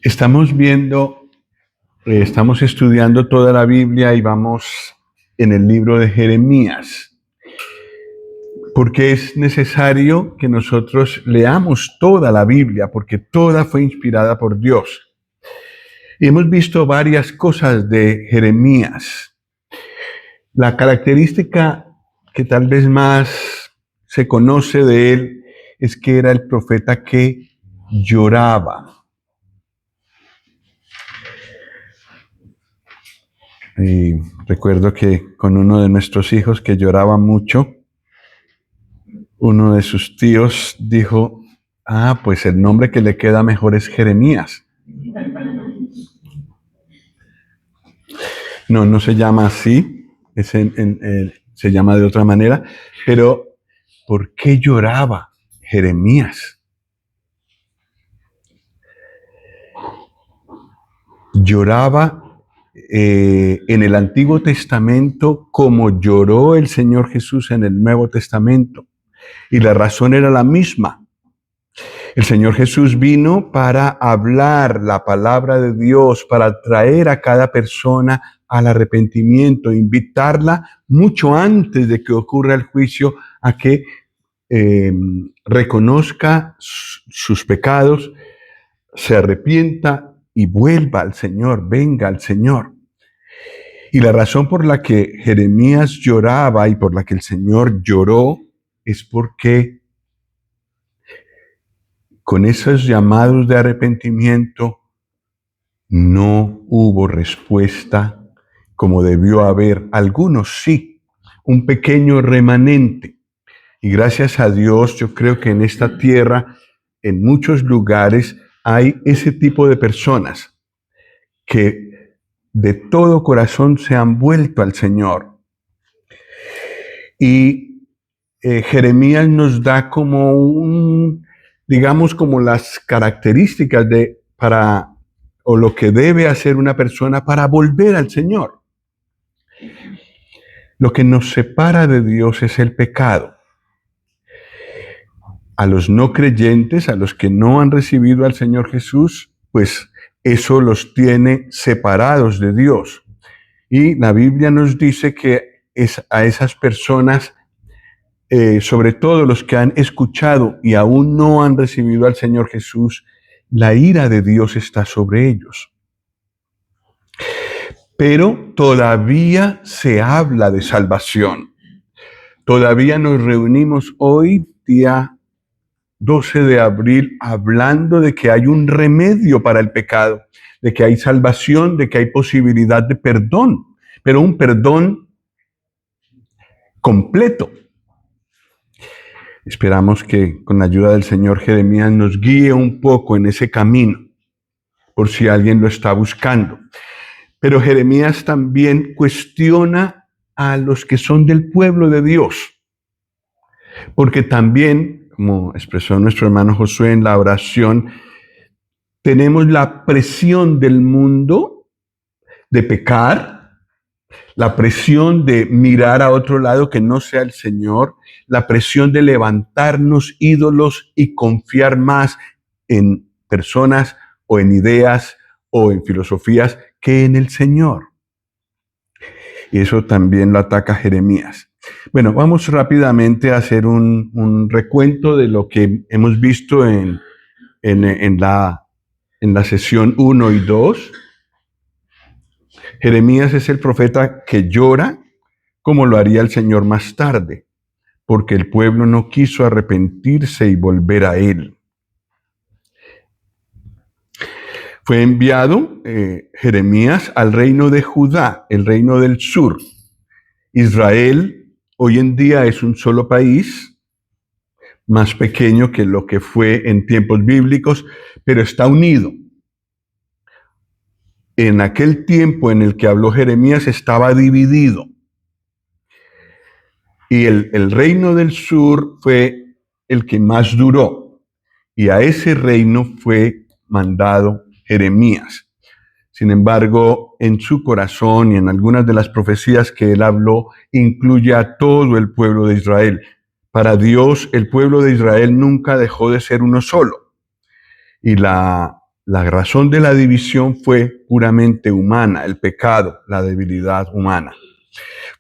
Estamos estudiando toda la Biblia y vamos en el libro de Jeremías, porque es necesario que nosotros leamos toda la Biblia, porque toda fue inspirada por Dios. Y hemos visto varias cosas de Jeremías. La característica que tal vez más se conoce de él es que era el profeta que lloraba. Y recuerdo que con uno de nuestros hijos que lloraba mucho, uno de sus tíos dijo, pues el nombre que le queda mejor es Jeremías. No se llama así, se llama de otra manera, pero ¿por qué lloraba Jeremías? Lloraba en el Antiguo Testamento como lloró el Señor Jesús en el Nuevo Testamento. Y la razón era la misma. El Señor Jesús vino para hablar la palabra de Dios, para traer a cada persona al arrepentimiento, invitarla mucho antes de que ocurra el juicio a que reconozca sus pecados, se arrepienta y vuelva al Señor, venga al Señor. Y la razón por la que Jeremías lloraba y por la que el Señor lloró es porque con esos llamados de arrepentimiento no hubo respuesta como debió haber. Algunos sí, un pequeño remanente. Y gracias a Dios, yo creo que en esta tierra, en muchos lugares, hay ese tipo de personas que de todo corazón se han vuelto al Señor. Y Jeremías nos da como como las características o lo que debe hacer una persona para volver al Señor. Lo que nos separa de Dios es el pecado. A los no creyentes, a los que no han recibido al Señor Jesús, pues eso los tiene separados de Dios. Y la Biblia nos dice que a esas personas, sobre todo los que han escuchado y aún no han recibido al Señor Jesús, la ira de Dios está sobre ellos. Pero todavía se habla de salvación. Todavía nos reunimos hoy, día 12 de abril, hablando de que hay un remedio para el pecado, de que hay salvación, de que hay posibilidad de perdón, pero un perdón completo. Esperamos que con la ayuda del Señor Jeremías nos guíe un poco en ese camino, por si alguien lo está buscando. Pero Jeremías también cuestiona a los que son del pueblo de Dios, porque también, como expresó nuestro hermano Josué en la oración, tenemos la presión del mundo de pecar, la presión de mirar a otro lado que no sea el Señor, la presión de levantarnos ídolos y confiar más en personas o en ideas o en filosofías que en el Señor. Y eso también lo ataca Jeremías. Bueno, vamos rápidamente a hacer un recuento de lo que hemos visto en la sesión 1 y 2. Jeremías es el profeta que llora, como lo haría el Señor más tarde, porque el pueblo no quiso arrepentirse y volver a él. Fue enviado Jeremías al reino de Judá, el reino del sur. Israel hoy en día es un solo país, más pequeño que lo que fue en tiempos bíblicos, pero está unido. En aquel tiempo en el que habló Jeremías estaba dividido. Y el reino del sur fue el que más duró. Y a ese reino fue mandado Jeremías. Sin embargo, en su corazón y en algunas de las profecías que él habló, incluye a todo el pueblo de Israel. Para Dios, el pueblo de Israel nunca dejó de ser uno solo. Y la La razón de la división fue puramente humana, el pecado, la debilidad humana.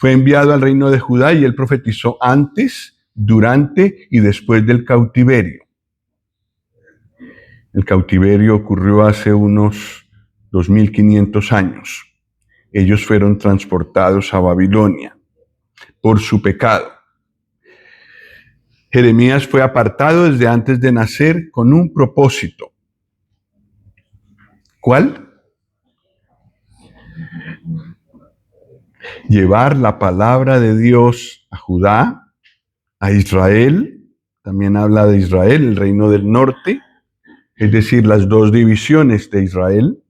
Fue enviado al reino de Judá y él profetizó antes, durante y después del cautiverio. El cautiverio ocurrió hace unos 2500 años. Ellos fueron transportados a Babilonia por su pecado. Jeremías fue apartado desde antes de nacer con un propósito. ¿Cuál? Llevar la palabra de Dios a Judá, a Israel, también habla de Israel, el reino del norte, es decir, las dos divisiones de Israel,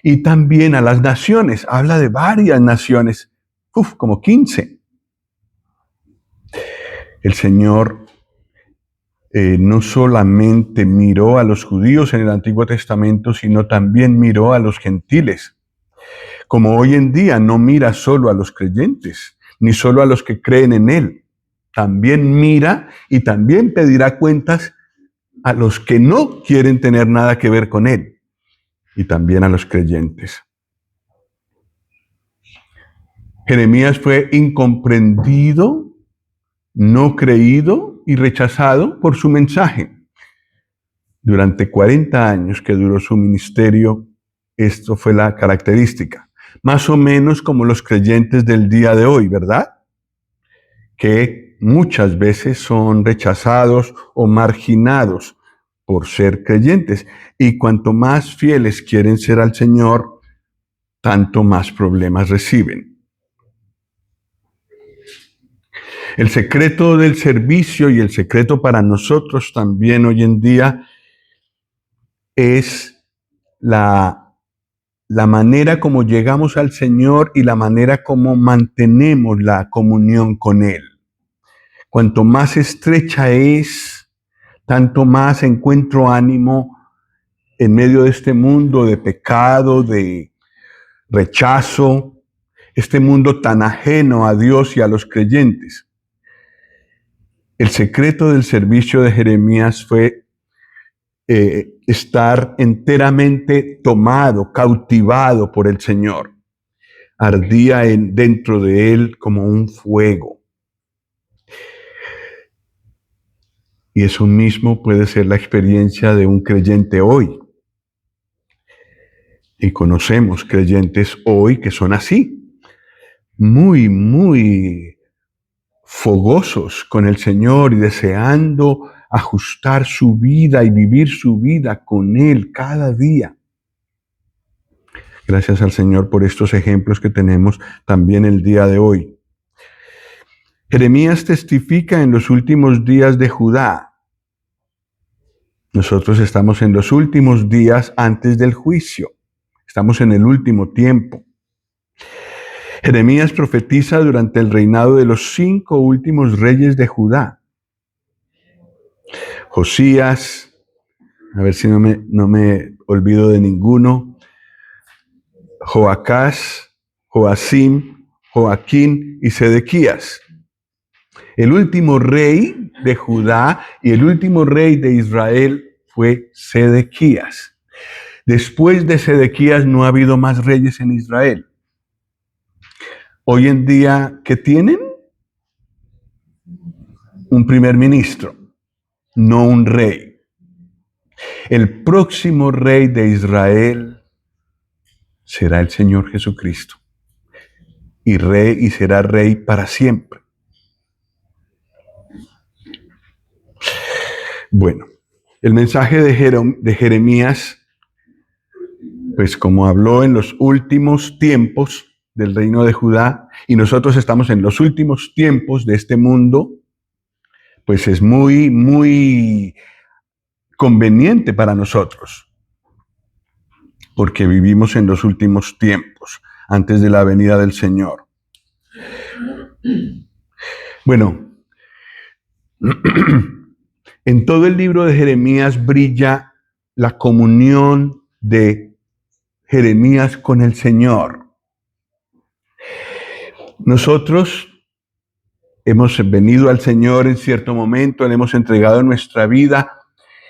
y también a las naciones, habla de varias naciones, como 15. El Señor no solamente miró a los judíos en el Antiguo Testamento, sino también miró a los gentiles. Como hoy en día no mira solo a los creyentes, ni solo a los que creen en Él. También mira y también pedirá cuentas a los que no quieren tener nada que ver con Él. Y también a los creyentes. Jeremías fue incomprendido, no creído y rechazado por su mensaje. Durante 40 años que duró su ministerio, esto fue la característica. Más o menos como los creyentes del día de hoy, ¿verdad? Que muchas veces son rechazados o marginados por ser creyentes. Y cuanto más fieles quieren ser al Señor, tanto más problemas reciben. El secreto del servicio y el secreto para nosotros también hoy en día es la manera como llegamos al Señor y la manera como mantenemos la comunión con Él. Cuanto más estrecha es, tanto más encuentro ánimo en medio de este mundo de pecado, de rechazo, este mundo tan ajeno a Dios y a los creyentes. El secreto del servicio de Jeremías fue estar enteramente tomado, cautivado por el Señor. Ardía dentro de él como un fuego. Y eso mismo puede ser la experiencia de un creyente hoy. Y conocemos creyentes hoy que son así, muy, muy fogosos con el Señor y deseando ajustar su vida y vivir su vida con Él cada día. Gracias al Señor por estos ejemplos que tenemos también el día de hoy. Jeremías testifica en los últimos días de Judá. Nosotros estamos en los últimos días antes del juicio. Estamos en el último tiempo. Jeremías profetiza durante el reinado de los 5 últimos reyes de Judá. Josías, a ver si no me olvido de ninguno. Joacás, Joacim, Joaquín y Sedequías. El último rey de Judá y el último rey de Israel fue Sedequías. Después de Sedequías no ha habido más reyes en Israel. Hoy en día, ¿qué tienen? Un primer ministro, no un rey. El próximo rey de Israel será el Señor Jesucristo. Y será rey para siempre. Bueno, el mensaje de Jeremías, pues como habló en los últimos tiempos del reino de Judá, y nosotros estamos en los últimos tiempos de este mundo, pues es muy, muy conveniente para nosotros, porque vivimos en los últimos tiempos, antes de la venida del Señor. Bueno, en todo el libro de Jeremías brilla la comunión de Jeremías con el Señor. Nosotros hemos venido al Señor en cierto momento, le hemos entregado nuestra vida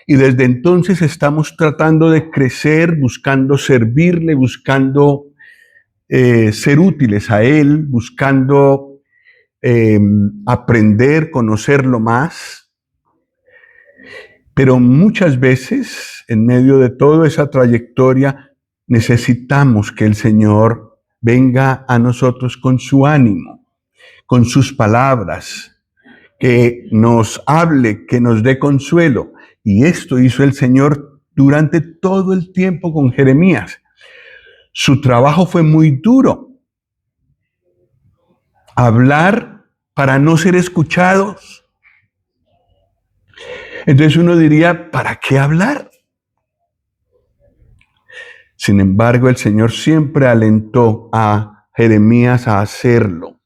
Y desde entonces estamos tratando de crecer, buscando servirle, buscando ser útiles a Él, buscando aprender, conocerlo más. Pero muchas veces, en medio de toda esa trayectoria, necesitamos que el Señor venga a nosotros con su ánimo, con sus palabras, que nos hable, que nos dé consuelo. Y esto hizo el Señor durante todo el tiempo con Jeremías. Su trabajo fue muy duro. Hablar para no ser escuchados. Entonces uno diría, ¿para qué hablar? Sin embargo, el Señor siempre alentó a Jeremías a hacerlo.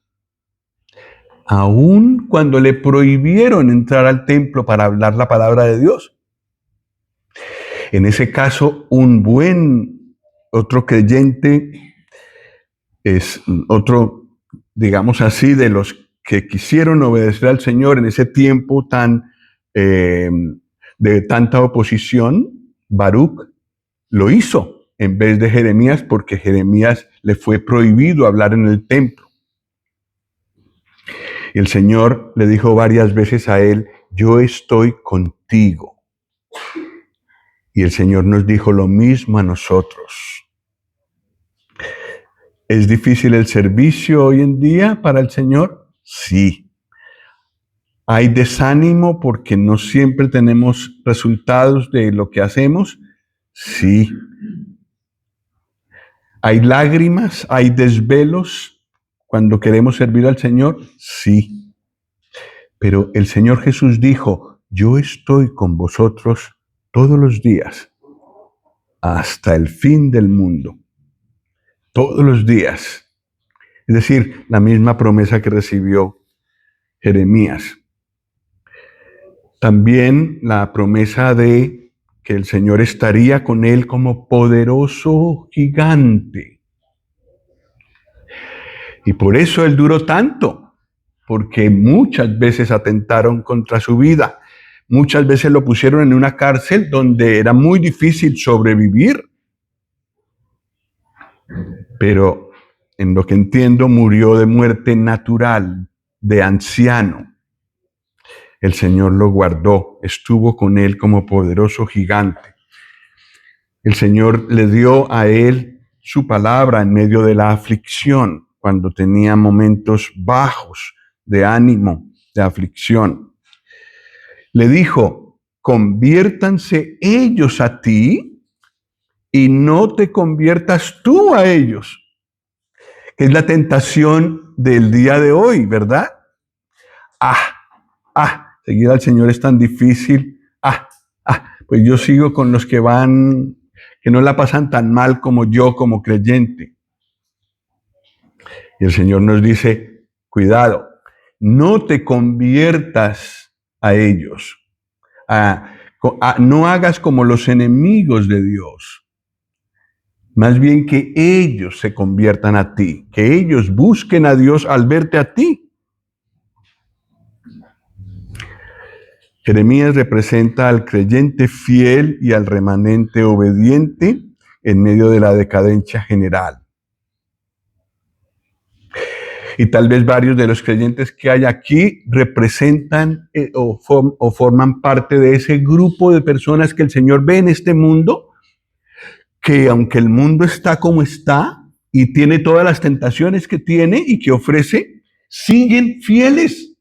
Aun cuando le prohibieron entrar al templo para hablar la palabra de Dios. En ese caso, otro creyente es otro, digamos así, de los que quisieron obedecer al Señor en ese tiempo de tanta oposición. Baruc lo hizo en vez de Jeremías, porque Jeremías le fue prohibido hablar en el templo. Y el Señor le dijo varias veces a él, yo estoy contigo. Y el Señor nos dijo lo mismo a nosotros. ¿Es difícil el servicio hoy en día para el Señor? Sí. ¿Hay desánimo porque no siempre tenemos resultados de lo que hacemos? Sí. ¿Hay lágrimas? ¿Hay desvelos cuando queremos servir al Señor? Sí. Pero el Señor Jesús dijo, yo estoy con vosotros todos los días, hasta el fin del mundo. Todos los días. Es decir, la misma promesa que recibió Jeremías. También la promesa de que el Señor estaría con él como poderoso gigante. Y por eso él duró tanto, porque muchas veces atentaron contra su vida. Muchas veces lo pusieron en una cárcel donde era muy difícil sobrevivir. Pero en lo que entiendo, murió de muerte natural, de anciano. El Señor lo guardó, estuvo con él como poderoso gigante. El Señor le dio a él su palabra en medio de la aflicción, cuando tenía momentos bajos de ánimo, de aflicción. Le dijo, conviértanse ellos a ti y no te conviertas tú a ellos. Que es la tentación del día de hoy, ¿verdad? Seguir al Señor es tan difícil. Pues yo sigo con los que no la pasan tan mal como yo, como creyente. Y el Señor nos dice, cuidado, no te conviertas a ellos. No hagas como los enemigos de Dios. Más bien que ellos se conviertan a ti, que ellos busquen a Dios al verte a ti. Jeremías representa al creyente fiel y al remanente obediente en medio de la decadencia general. Y tal vez varios de los creyentes que hay aquí representan o forman parte de ese grupo de personas que el Señor ve en este mundo, que aunque el mundo está como está y tiene todas las tentaciones que tiene y que ofrece, siguen fieles.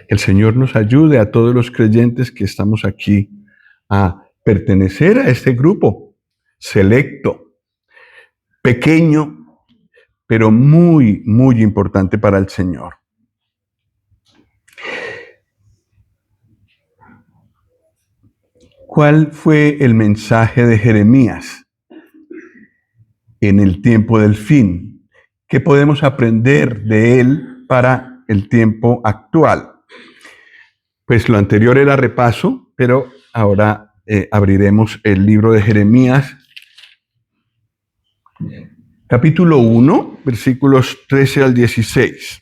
El Señor nos ayude a todos los creyentes que estamos aquí a pertenecer a este grupo selecto, pequeño, pero muy, muy importante para el Señor. ¿Cuál fue el mensaje de Jeremías en el tiempo del fin? ¿Qué podemos aprender de él para el tiempo actual? Pues lo anterior era repaso, pero ahora abriremos el libro de Jeremías, capítulo 1, versículos 13 al 16.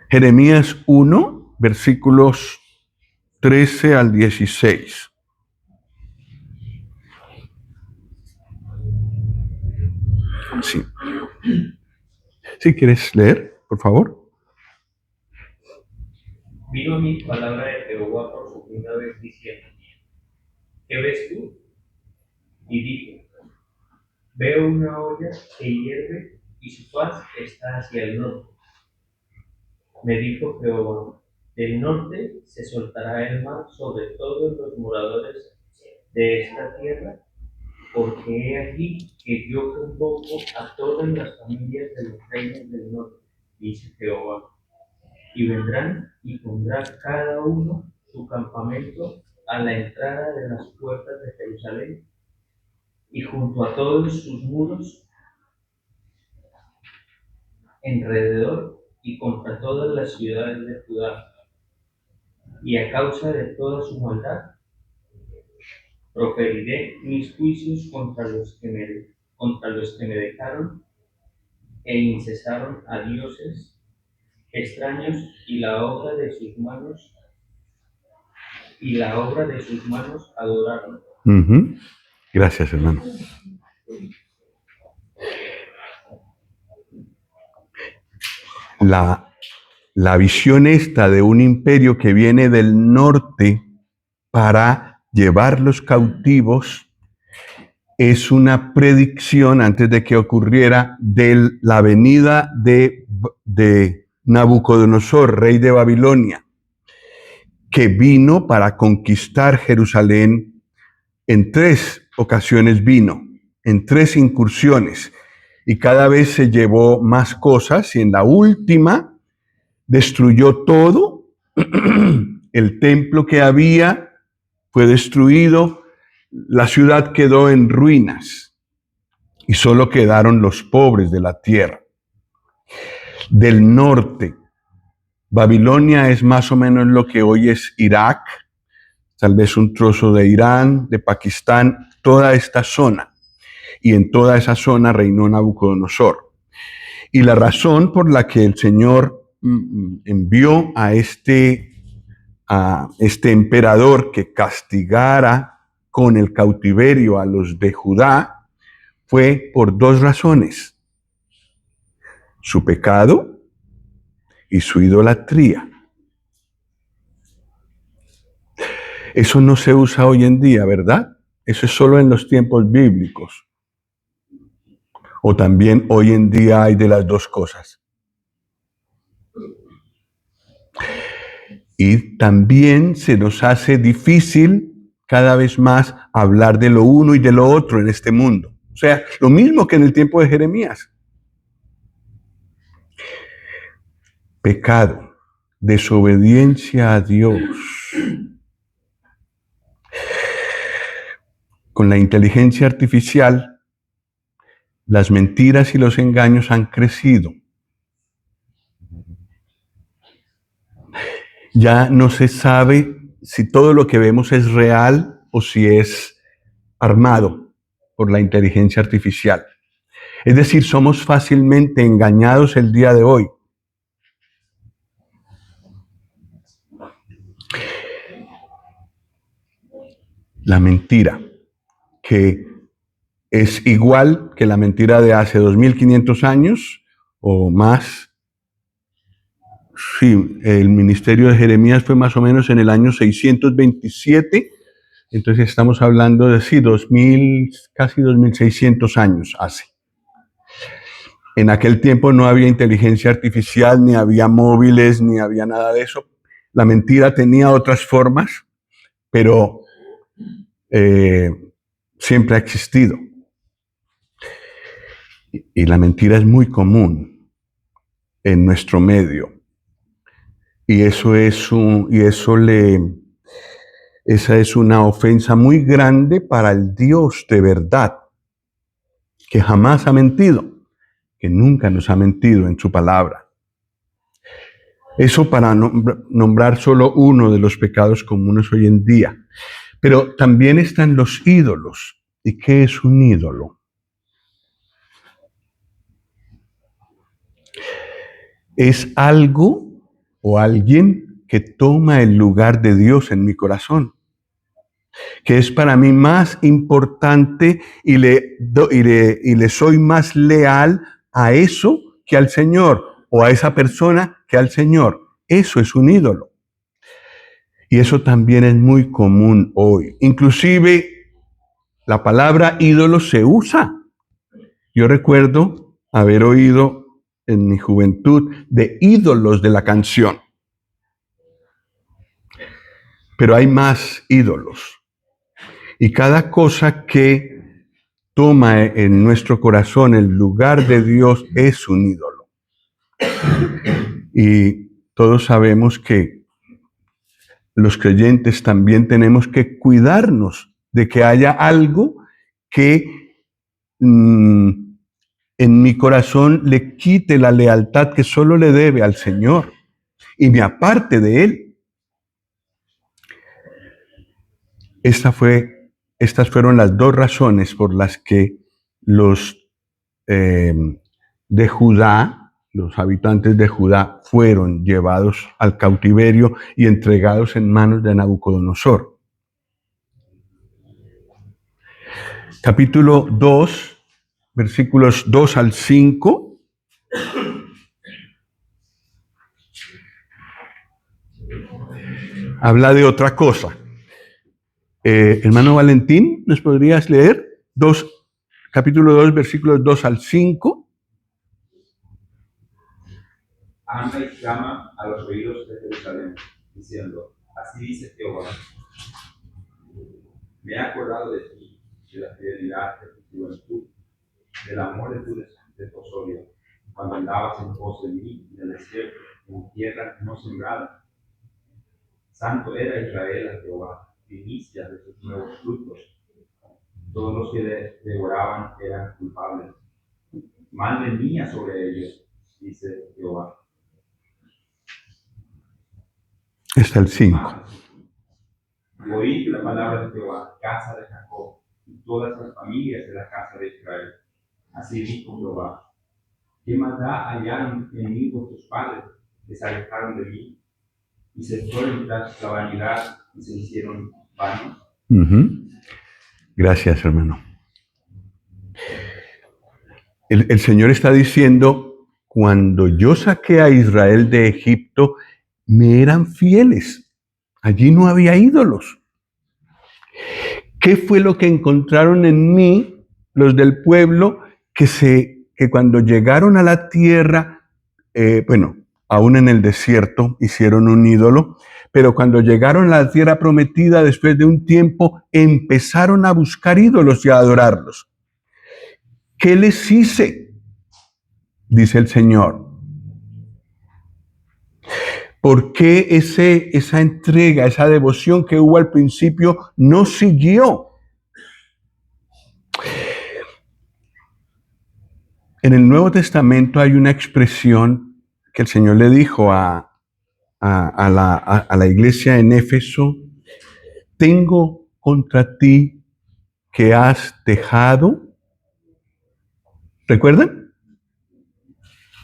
Jeremías 1, versículos 13 al 16. Sí. Si quieres leer, por favor. Vino a mí palabra de Jehová por segunda vez diciendo: ¿Qué ves tú? Y dijo: Veo una olla que hierve y su faz está hacia el norte. Me dijo Jehová: del norte se soltará el mar sobre todos los moradores de esta tierra, porque he aquí que yo convoco a todas las familias de los reinos del norte, dice Jehová, y vendrán y pondrán cada uno su campamento a la entrada de las puertas de Jerusalén y junto a todos sus muros alrededor y contra todas las ciudades de Judá. Y a causa de toda su maldad, proferiré mis juicios contra los que me dejaron e incesaron a dioses extraños y la obra de sus manos adoraron. Gracias, hermano. La visión esta de un imperio que viene del norte para llevar los cautivos es una predicción antes de que ocurriera de la venida de Nabucodonosor, rey de Babilonia, que vino para conquistar Jerusalén. En 3 ocasiones vino, en 3 incursiones, y cada vez se llevó más cosas, y en la última destruyó todo. El templo que había fue destruido, la ciudad quedó en ruinas, y solo quedaron los pobres de la tierra. Del norte, Babilonia es más o menos lo que hoy es Irak, tal vez un trozo de Irán, de Pakistán, toda esta zona. Y en toda esa zona reinó Nabucodonosor. Y la razón por la que el Señor envió a este emperador que castigara con el cautiverio a los de Judá fue por 2 razones: su pecado y su idolatría. Eso no se usa hoy en día, ¿verdad? Eso es solo en los tiempos bíblicos. O también hoy en día hay de las 2 cosas. Y también se nos hace difícil cada vez más hablar de lo uno y de lo otro en este mundo. O sea, lo mismo que en el tiempo de Jeremías. Pecado, desobediencia a Dios. Con la inteligencia artificial, las mentiras y los engaños han crecido. Ya no se sabe si todo lo que vemos es real o si es armado por la inteligencia artificial. Es decir, somos fácilmente engañados el día de hoy. La mentira, que es igual que la mentira de hace 2500 años o más. Sí, el ministerio de Jeremías fue más o menos en el año 627, entonces estamos hablando de sí, 2000, casi 2600 años hace. En aquel tiempo no había inteligencia artificial, ni había móviles, ni había nada de eso. La mentira tenía otras formas, pero siempre ha existido. Y la mentira es muy común en nuestro medio. Y esa es una ofensa muy grande para el Dios de verdad, que jamás ha mentido, que nunca nos ha mentido en su palabra. Eso para nombrar solo uno de los pecados comunes hoy en día. Pero también están los ídolos. ¿Y qué es un ídolo? es algo o alguien que toma el lugar de Dios en mi corazón, que es para mí más importante y le soy más leal a eso que al Señor, o a esa persona que al Señor. Eso es un ídolo. Y eso también es muy común hoy. Inclusive la palabra ídolo se usa. Yo recuerdo haber oído en mi juventud de ídolos de la canción. Pero hay más ídolos. Y cada cosa que toma en nuestro corazón el lugar de Dios es un ídolo. Y todos sabemos que los creyentes también tenemos que cuidarnos de que haya algo que en mi corazón le quite la lealtad que solo le debe al Señor y me aparte de Él. Estas fueron las dos razones por las que los de Judá, los habitantes de Judá, fueron llevados al cautiverio y entregados en manos de Nabucodonosor. Capítulo 2, versículos 2 al 5. Habla de otra cosa. Hermano Valentín, ¿nos podrías leer? Capítulo 2, versículos 2 al 5. Anda y clama a los oídos de Jerusalén, diciendo, así dice Jehová, me he acordado de ti, de la fidelidad de tu juventud, del amor de tu desposorio, cuando andabas en pos de mí en el desierto, en tierra no sembrada. Santo era Israel a Jehová, primicia de sus nuevos frutos. Todos los que le devoraban eran culpables. Mal venía sobre ellos, dice Jehová. Está el 5. Oíd la palabra de Jehová, casa de Jacob, y todas las familias de la casa de Israel. Así dijo Jehová, ¿qué maldad hallaron en mí vuestros padres, que se alejaron de mí, y se fueron tras la vanidad y se hicieron vanos? Gracias, hermano. El Señor está diciendo, cuando yo saqué a Israel de Egipto, me eran fieles. Allí no había ídolos. ¿Qué fue lo que encontraron en mí los del pueblo que cuando llegaron a la tierra, aún en el desierto hicieron un ídolo, pero cuando llegaron a la tierra prometida, después de un tiempo, empezaron a buscar ídolos y a adorarlos? ¿Qué les hice? Dice el Señor. ¿Por qué esa entrega, esa devoción que hubo al principio no siguió? En el Nuevo Testamento hay una expresión que el Señor le dijo a la iglesia en Éfeso: tengo contra ti que has dejado, ¿recuerdan?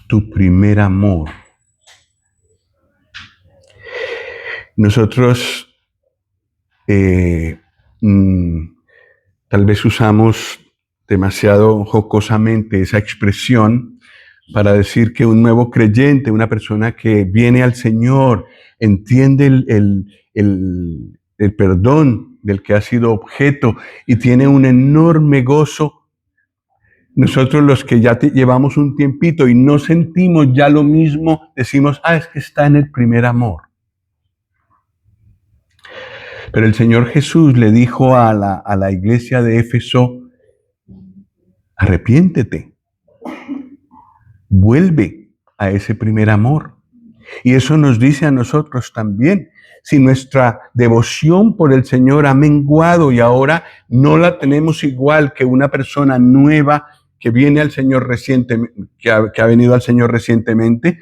Tu primer amor. Nosotros tal vez usamos demasiado jocosamente esa expresión para decir que un nuevo creyente, una persona que viene al Señor, entiende el perdón del que ha sido objeto y tiene un enorme gozo. Nosotros los que ya llevamos un tiempito y no sentimos ya lo mismo, decimos, es que está en el primer amor. Pero el Señor Jesús le dijo a la iglesia de Éfeso: arrepiéntete, vuelve a ese primer amor. Y eso nos dice a nosotros también. Si nuestra devoción por el Señor ha menguado y ahora no la tenemos igual que una persona nueva que viene al Señor recientemente, que ha venido al Señor recientemente,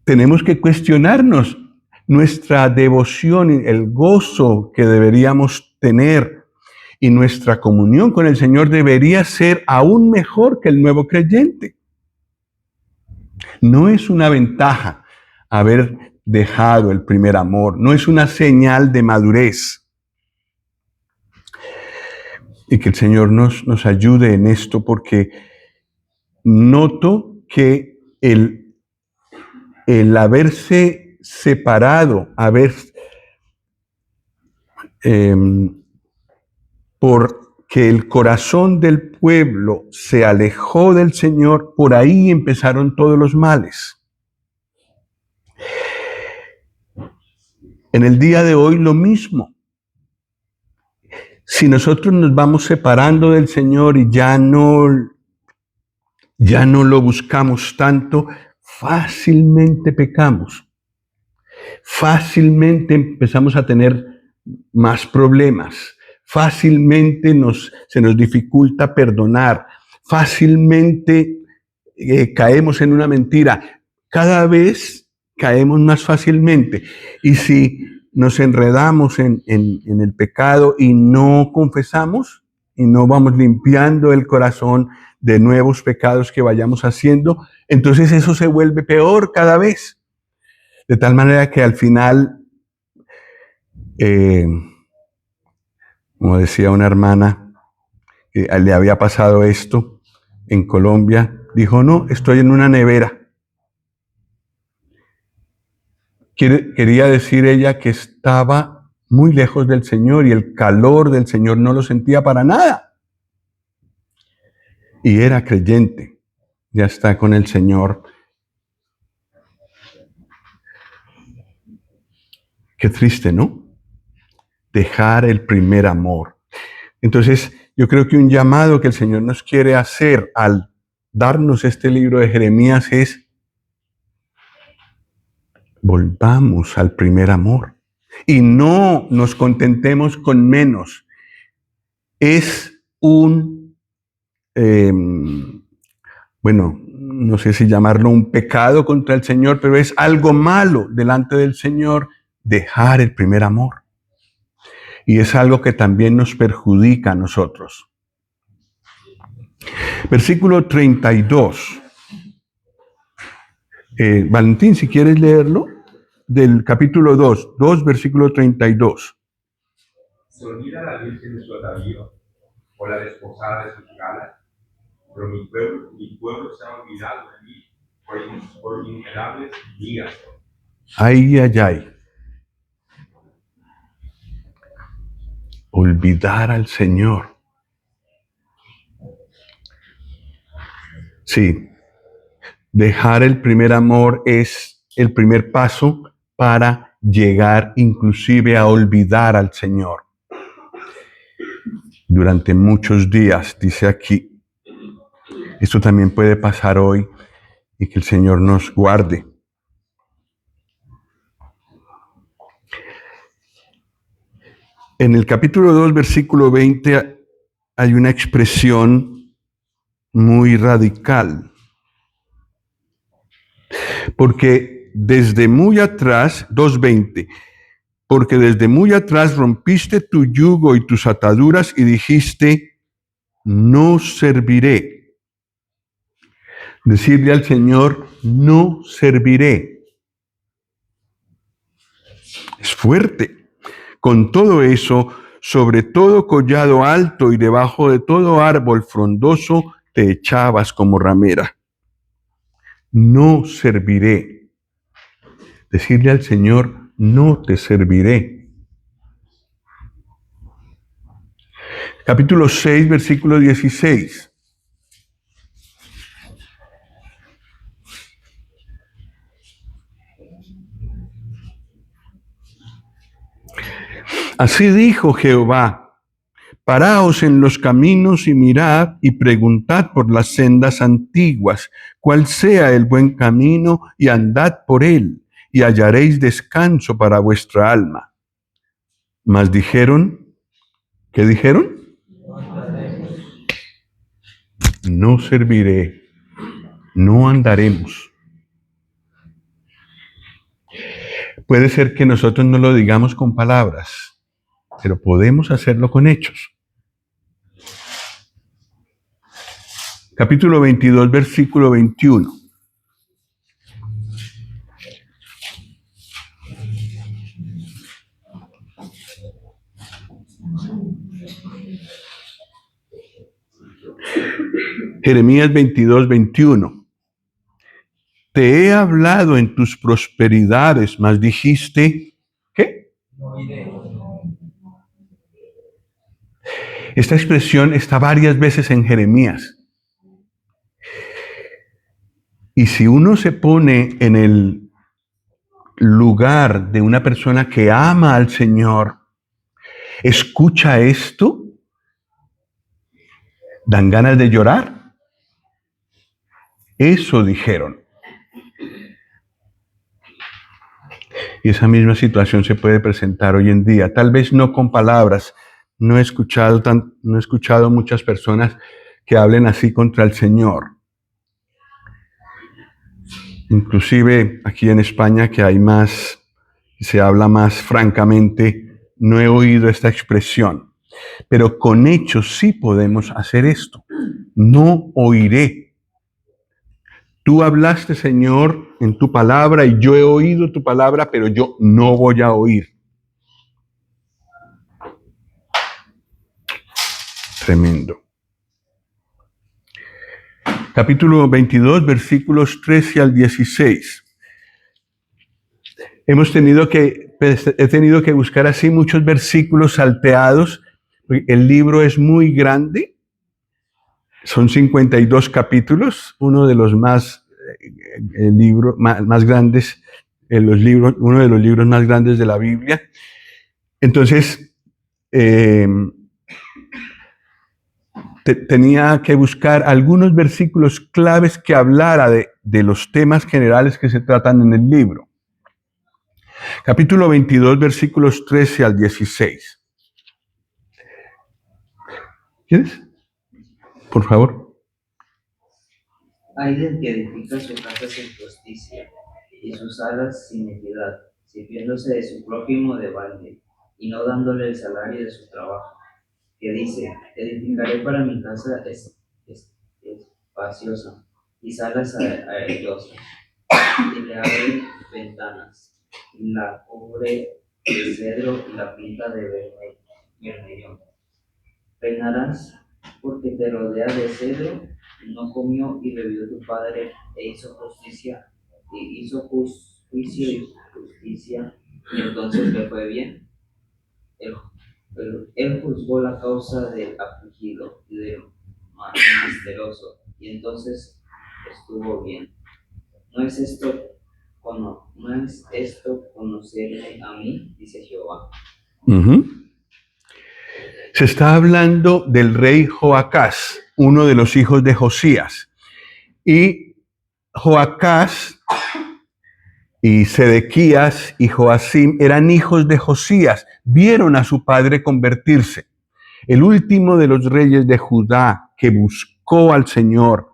tenemos que cuestionarnos nuestra devoción, el gozo que deberíamos tener y nuestra comunión con el Señor debería ser aún mejor que el nuevo creyente. No es una ventaja haber dejado el primer amor, no es una señal de madurez. Y que el Señor nos ayude en esto, porque noto que el haberse separado, porque el corazón del pueblo se alejó del Señor, por ahí empezaron todos los males. En el día de hoy lo mismo. Si nosotros nos vamos separando del Señor y ya no lo buscamos tanto, fácilmente pecamos. Fácilmente empezamos a tener más problemas. Fácilmente se nos dificulta perdonar. Fácilmente caemos en una mentira. Cada vez caemos más fácilmente. Y si nos enredamos en el pecado y no confesamos y no vamos limpiando el corazón de nuevos pecados que vayamos haciendo, entonces eso se vuelve peor cada vez. De tal manera que al final, como decía una hermana, que le había pasado esto en Colombia, dijo, no, estoy en una nevera. Quería decir ella que estaba muy lejos del Señor y el calor del Señor no lo sentía para nada. Y era creyente, ya está con el Señor. Qué triste, ¿no? Dejar el primer amor. Entonces, yo creo que un llamado que el Señor nos quiere hacer al darnos este libro de Jeremías es: volvamos al primer amor y no nos contentemos con menos. Es no sé si llamarlo un pecado contra el Señor, pero es algo malo delante del Señor dejar el primer amor. Y es algo que también nos perjudica a nosotros. Versículo 32. Valentín, si quieres leerlo, del capítulo 2, versículo 32. Se olvida la virgen de su atavío o la desposada de sus galas, pero mi pueblo se ha olvidado de mí por innumerables días. Ay, ay, ay. Olvidar al Señor. Sí. Dejar el primer amor es el primer paso para llegar inclusive a olvidar al Señor. Durante muchos días, dice aquí. Esto también puede pasar hoy y que el Señor nos guarde. En el capítulo 2, versículo 20, hay una expresión muy radical. Porque desde muy atrás, 2:20, porque desde muy atrás rompiste tu yugo y tus ataduras y dijiste, no serviré. Decirle al Señor, no serviré. Es fuerte. Con todo eso, sobre todo collado alto y debajo de todo árbol frondoso, te echabas como ramera. No serviré. Decirle al Señor, no te serviré. Capítulo 6, versículo 16. Así dijo Jehová, paraos en los caminos y mirad y preguntad por las sendas antiguas, cuál sea el buen camino y andad por él, y hallaréis descanso para vuestra alma. Mas dijeron, ¿qué dijeron? No serviré, no andaremos. Puede ser que nosotros no lo digamos con palabras, pero podemos hacerlo con hechos. Capítulo 22, versículo 21. Jeremías 22:21. Te he hablado en tus prosperidades, mas dijiste, ¿qué? No iré. Esta expresión está varias veces en Jeremías. Y si uno se pone en el lugar de una persona que ama al Señor, escucha esto, dan ganas de llorar. Eso dijeron. Y esa misma situación se puede presentar hoy en día, tal vez no con palabras. No he escuchado muchas personas que hablen así contra el Señor. Inclusive aquí en España, que hay más, se habla más francamente, no he oído esta expresión. Pero con hechos sí podemos hacer esto. No oiré. Tú hablaste, Señor, en tu palabra y yo he oído tu palabra, pero yo no voy a oír. Tremendo. Capítulo 22, versículos 13 al 16. He tenido que buscar así muchos versículos salteados. El libro es muy grande. Son 52 capítulos, uno de los más grandes, uno de los libros más grandes de la Biblia. Entonces, tenía que buscar algunos versículos claves que hablara de los temas generales que se tratan en el libro. Capítulo 22, versículos 13 al 16. ¿Quieres? Por favor. Hay del que edifica su casa sin justicia y sus alas sin equidad, sirviéndose de su prójimo de balde y no dándole el salario de su trabajo, que dice, edificaré para mi casa espaciosa y salas arellosas, y le abre ventanas, y la cubre de cedro y la pinta de bermellón. Reinarás porque te rodea de cedro, no comió y bebió tu padre, e hizo justicia, y hizo juicio y justicia, y entonces le fue bien. Él juzgó la causa del afligido y del menesteroso, y entonces estuvo bien. ¿No es esto conocerme a mí? Dice Jehová. Uh-huh. Se está hablando del rey Joacás, uno de los hijos de Josías. Y Joacás y Sedequías y Joacim eran hijos de Josías, vieron a su padre convertirse. El último de los reyes de Judá que buscó al Señor,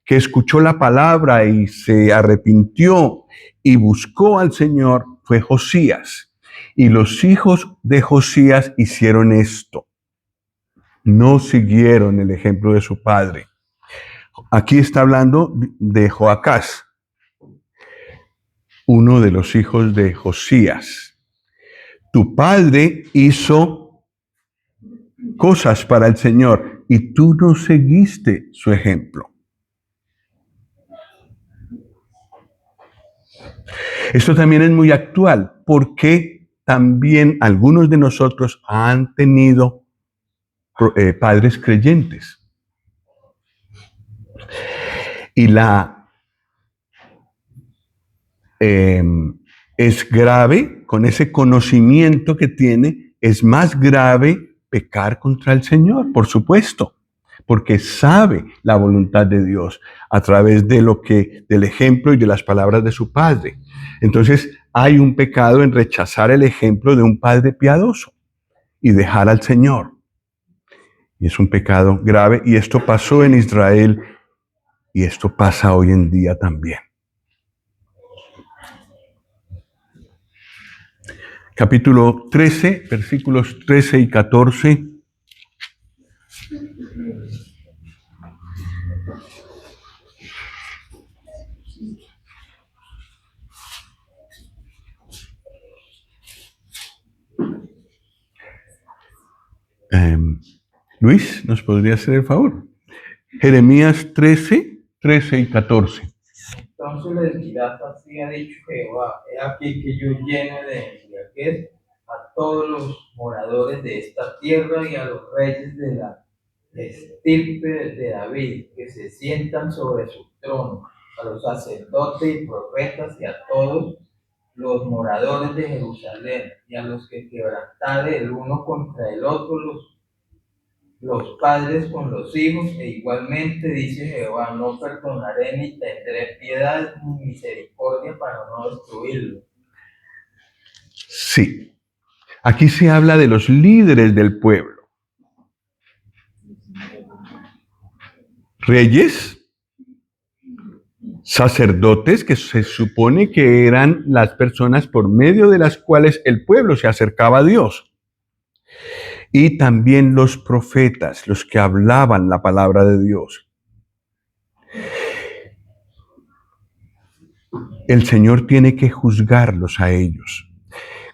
que escuchó la palabra y se arrepintió y buscó al Señor, fue Josías. Y los hijos de Josías hicieron esto. No siguieron el ejemplo de su padre. Aquí está hablando de Joacás, uno de los hijos de Josías. Tu padre hizo cosas para el Señor y tú no seguiste su ejemplo. Esto también es muy actual porque también algunos de nosotros han tenido padres creyentes. Y es grave, con ese conocimiento que tiene, es más grave pecar contra el Señor, por supuesto, porque sabe la voluntad de Dios a través del ejemplo y de las palabras de su padre. Entonces, hay un pecado en rechazar el ejemplo de un padre piadoso y dejar al Señor. Y es un pecado grave, y esto pasó en Israel, y esto pasa hoy en día también. Capítulo 13, versículos 13 y 14. Luis, ¿nos podría hacer el favor? Jeremías 13 y 14. Entonces les dirás: así ha dicho Jehová, he aquí que yo lleno de embriaguez a todos los moradores de esta tierra y a los reyes de la estirpe de David, que se sientan sobre su trono, a los sacerdotes y profetas y a todos los moradores de Jerusalén, y a los que quebrantare el uno contra el otro, los padres con los hijos, e igualmente dice Jehová: no perdonaré ni tendré piedad ni misericordia para no destruirlo. Sí. Aquí se habla de los líderes del pueblo. Reyes, sacerdotes, que se supone que eran las personas por medio de las cuales el pueblo se acercaba a Dios. Y también los profetas, los que hablaban la palabra de Dios. El Señor tiene que juzgarlos a ellos.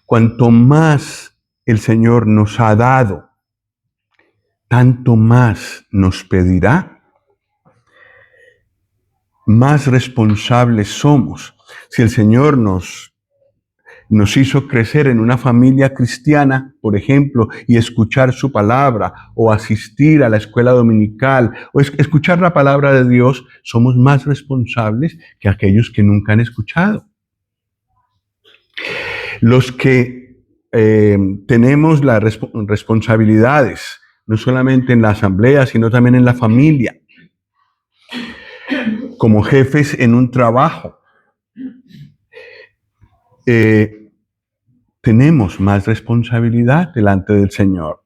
Cuanto más el Señor nos ha dado, tanto más nos pedirá. Más responsables somos. Si el Señor nos hizo crecer en una familia cristiana, por ejemplo, y escuchar su palabra, o asistir a la escuela dominical, o escuchar la palabra de Dios, somos más responsables que aquellos que nunca han escuchado. Los que tenemos las responsabilidades, no solamente en la asamblea, sino también en la familia, como jefes en un trabajo, tenemos más responsabilidad delante del Señor.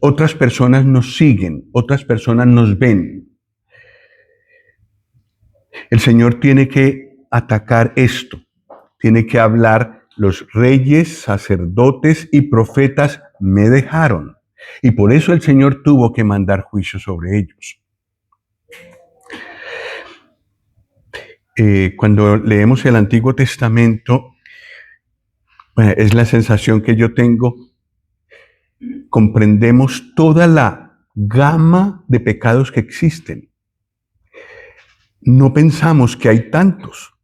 Otras personas nos siguen, otras personas nos ven. El Señor tiene que atacar esto, tiene que hablar: los reyes, sacerdotes y profetas me dejaron. Y por eso el Señor tuvo que mandar juicio sobre ellos. Cuando leemos el Antiguo Testamento, es la sensación que yo tengo, comprendemos toda la gama de pecados que existen. No pensamos que hay tantos,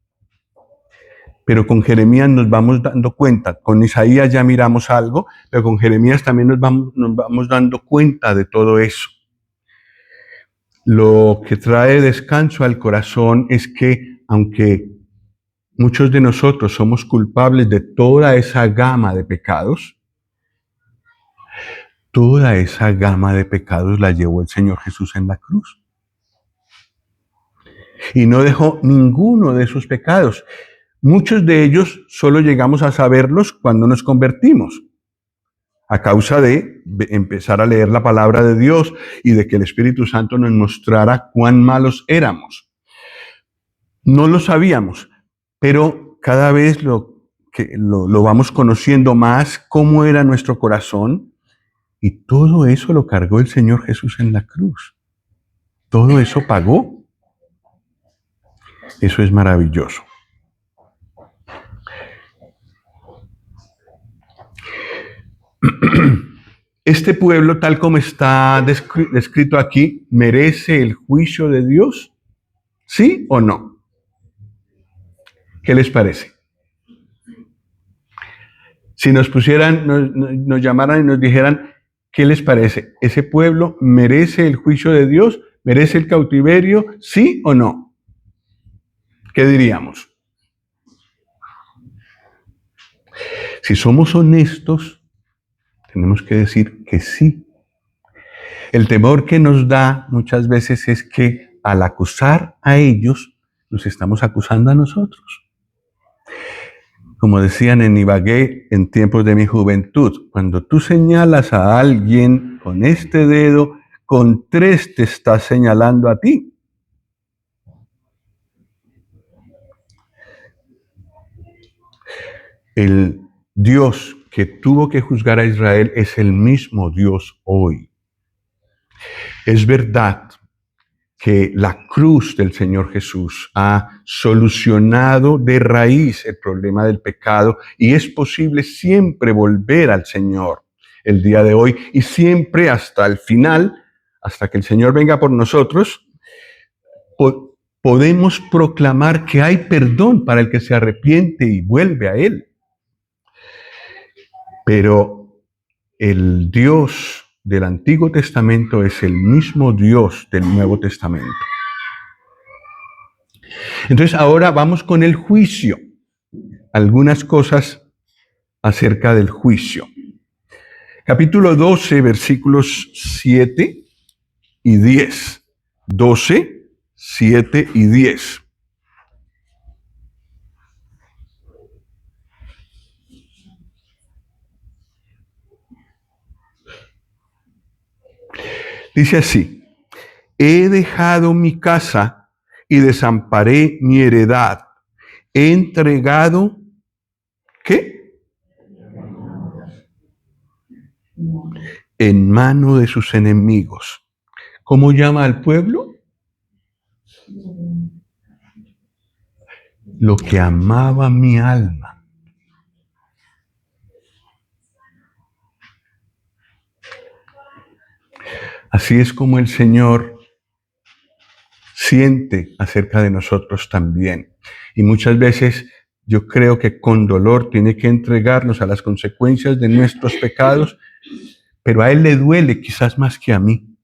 pero con Jeremías nos vamos dando cuenta. Con Isaías ya miramos algo, pero con Jeremías también nos vamos dando cuenta de todo eso. Lo que trae descanso al corazón es que, aunque muchos de nosotros somos culpables de toda esa gama de pecados, toda esa gama de pecados la llevó el Señor Jesús en la cruz. Y no dejó ninguno de esos pecados. Muchos de ellos solo llegamos a saberlos cuando nos convertimos, a causa de empezar a leer la palabra de Dios y de que el Espíritu Santo nos mostrara cuán malos éramos. No lo sabíamos, pero cada vez lo vamos conociendo más, cómo era nuestro corazón, y todo eso lo cargó el Señor Jesús en la cruz. Todo eso pagó. Eso es maravilloso. Este pueblo, tal como está descrito aquí, ¿merece el juicio de Dios? ¿Sí o no? ¿Qué les parece? Si nos nos llamaran y nos dijeran, ¿qué les parece? ¿Ese pueblo merece el juicio de Dios? ¿Merece el cautiverio? ¿Sí o no? ¿Qué diríamos? Si somos honestos, tenemos que decir que sí. El temor que nos da muchas veces es que al acusar a ellos, nos estamos acusando a nosotros. Como decían en Ibagué en tiempos de mi juventud, cuando tú señalas a alguien con este dedo, con 3 te estás señalando a ti. El Dios que tuvo que juzgar a Israel es el mismo Dios hoy. Es verdad que la cruz del Señor Jesús ha solucionado de raíz el problema del pecado, y es posible siempre volver al Señor el día de hoy, y siempre hasta el final, hasta que el Señor venga por nosotros, podemos proclamar que hay perdón para el que se arrepiente y vuelve a Él. Pero el Dios del Antiguo Testamento es el mismo Dios del Nuevo Testamento. Entonces ahora vamos con el juicio. Algunas cosas acerca del juicio. Capítulo 12, versículos 7 y 10. 12, 7 y 10. Dice así: he dejado mi casa y desamparé mi heredad. He entregado, ¿qué? En mano de sus enemigos. ¿Cómo llama al pueblo? Lo que amaba mi alma. Así es como el Señor siente acerca de nosotros también. Y muchas veces yo creo que con dolor tiene que entregarnos a las consecuencias de nuestros pecados, pero a Él le duele quizás más que a mí.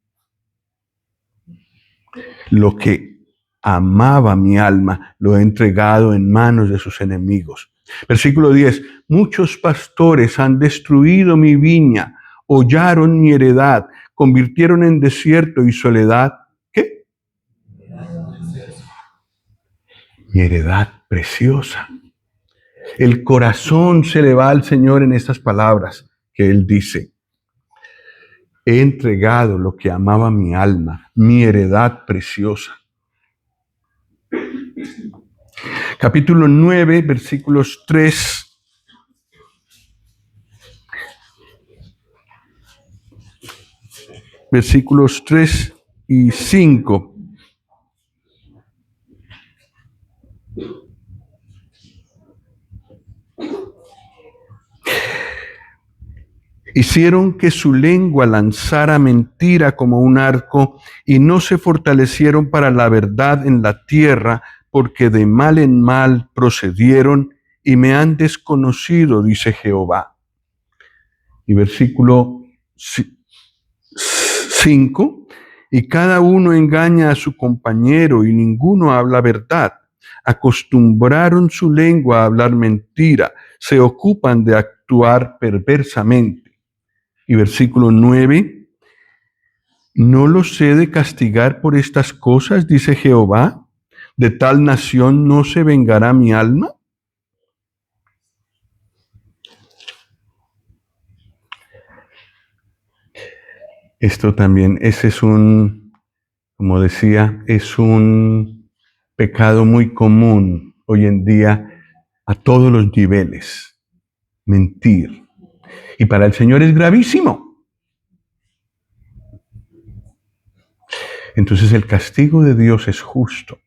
Lo que amaba mi alma lo he entregado en manos de sus enemigos. Versículo 10. Muchos pastores han destruido mi viña, hollaron mi heredad, convirtieron en desierto y soledad. ¿Qué? Mi heredad preciosa. El corazón se le va al Señor en estas palabras que Él dice. He entregado lo que amaba mi alma, mi heredad preciosa. Capítulo 9, versículos 3. Versículos 3 y 5. Hicieron que su lengua lanzara mentira como un arco y no se fortalecieron para la verdad en la tierra, porque de mal en mal procedieron y me han desconocido, dice Jehová. Y versículo 5. Y cada uno engaña a su compañero y ninguno habla verdad. Acostumbraron su lengua a hablar mentira, se ocupan de actuar perversamente. Y versículo 9, ¿no los he de castigar por estas cosas, dice Jehová? ¿De tal nación no se vengará mi alma? Esto también, ese es como decía, es un pecado muy común hoy en día a todos los niveles. Mentir. Y para el Señor es gravísimo. Entonces el castigo de Dios es justo.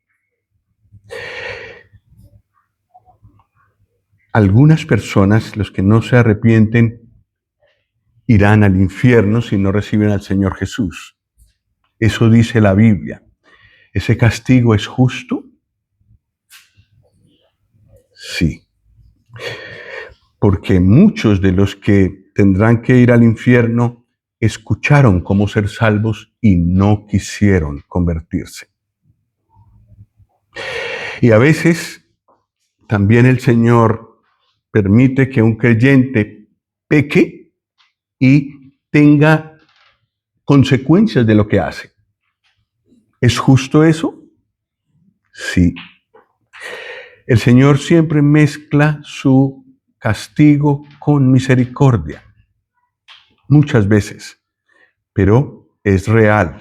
Algunas personas, los que no se arrepienten, irán al infierno si no reciben al Señor Jesús. Eso dice la Biblia. ¿Ese castigo es justo? Sí. Porque muchos de los que tendrán que ir al infierno escucharon cómo ser salvos y no quisieron convertirse. Y a veces también el Señor permite que un creyente peque y tenga consecuencias de lo que hace. ¿Es justo eso? Sí. El Señor siempre mezcla su castigo con misericordia. Muchas veces. Pero es real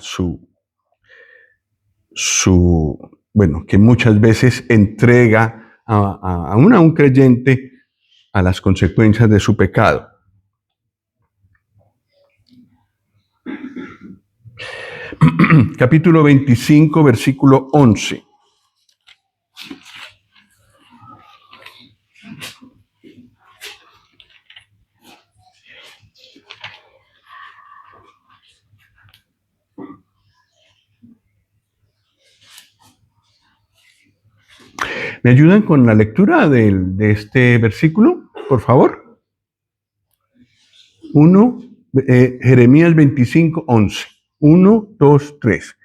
que muchas veces entrega a un creyente a las consecuencias de su pecado. Capítulo 25, versículo 11. ¿Me ayudan con la lectura de este versículo, por favor? Jeremías 25, 11. 1, 2, 3.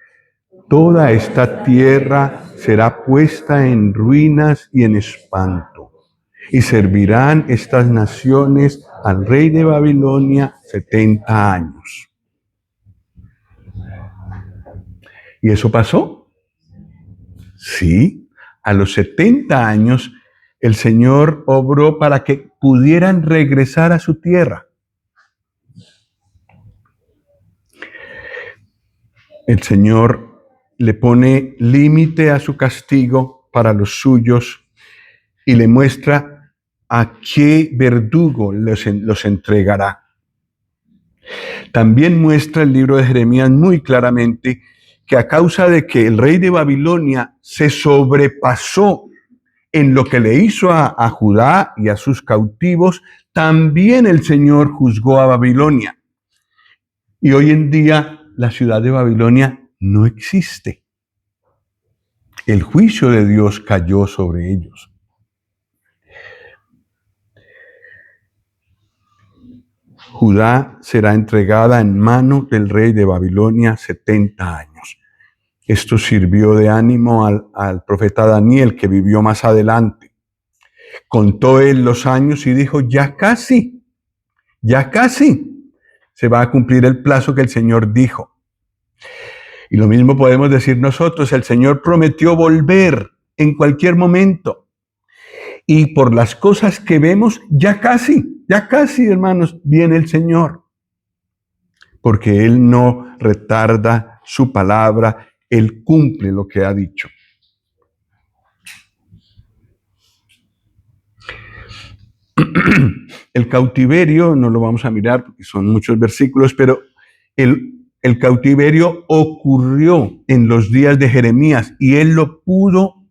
Toda esta tierra será puesta en ruinas y en espanto, y servirán estas naciones al rey de Babilonia 70 años. ¿Y eso pasó? Sí, a los 70 años el Señor obró para que pudieran regresar a su tierra. El Señor le pone límite a su castigo para los suyos y le muestra a qué verdugo los entregará. También muestra el libro de Jeremías muy claramente que a causa de que el rey de Babilonia se sobrepasó en lo que le hizo a Judá y a sus cautivos, también el Señor juzgó a Babilonia. Y hoy en día la ciudad de Babilonia no existe. El juicio de Dios cayó sobre ellos. Judá será entregada en mano del rey de Babilonia 70 años. Esto sirvió de ánimo al profeta Daniel, que vivió más adelante. Contó él los años y dijo, ya casi se va a cumplir el plazo que el Señor dijo. Y lo mismo podemos decir nosotros, el Señor prometió volver en cualquier momento. Y por las cosas que vemos, ya casi, hermanos, viene el Señor. Porque Él no retarda su palabra, Él cumple lo que ha dicho. El cautiverio, no lo vamos a mirar porque son muchos versículos, pero el cautiverio ocurrió en los días de Jeremías y él lo pudo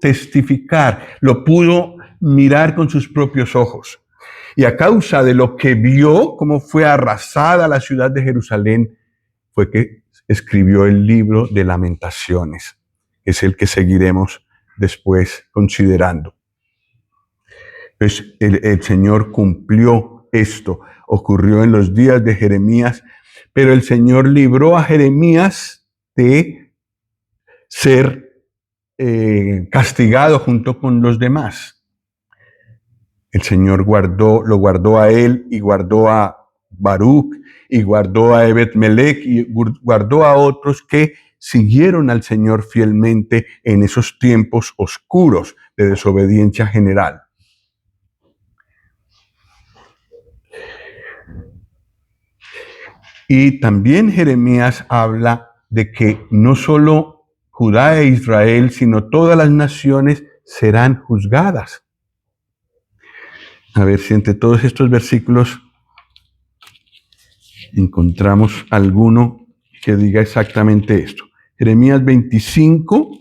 testificar, lo pudo mirar con sus propios ojos. Y a causa de lo que vio, cómo fue arrasada la ciudad de Jerusalén, fue que escribió el libro de Lamentaciones. Es el que seguiremos después considerando. Pues el Señor cumplió esto. Ocurrió en los días de Jeremías, pero el Señor libró a Jeremías de ser castigado junto con los demás. El Señor lo guardó a él y guardó a Baruch y guardó a Ebed-Melech y guardó a otros que siguieron al Señor fielmente en esos tiempos oscuros de desobediencia general. Y también Jeremías habla de que no solo Judá e Israel, sino todas las naciones serán juzgadas. A ver si entre todos estos versículos encontramos alguno que diga exactamente esto. Jeremías 25.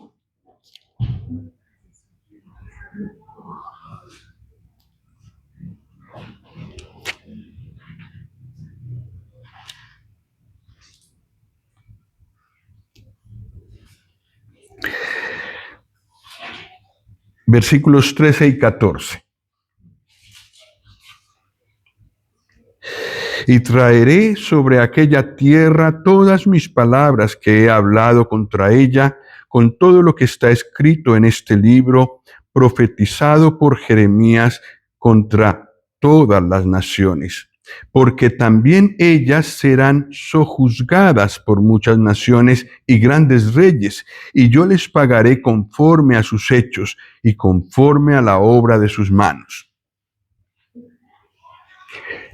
Versículos 13 y 14. Y traeré sobre aquella tierra todas mis palabras que he hablado contra ella, con todo lo que está escrito en este libro, profetizado por Jeremías contra todas las naciones. Porque también ellas serán sojuzgadas por muchas naciones y grandes reyes, y yo les pagaré conforme a sus hechos y conforme a la obra de sus manos.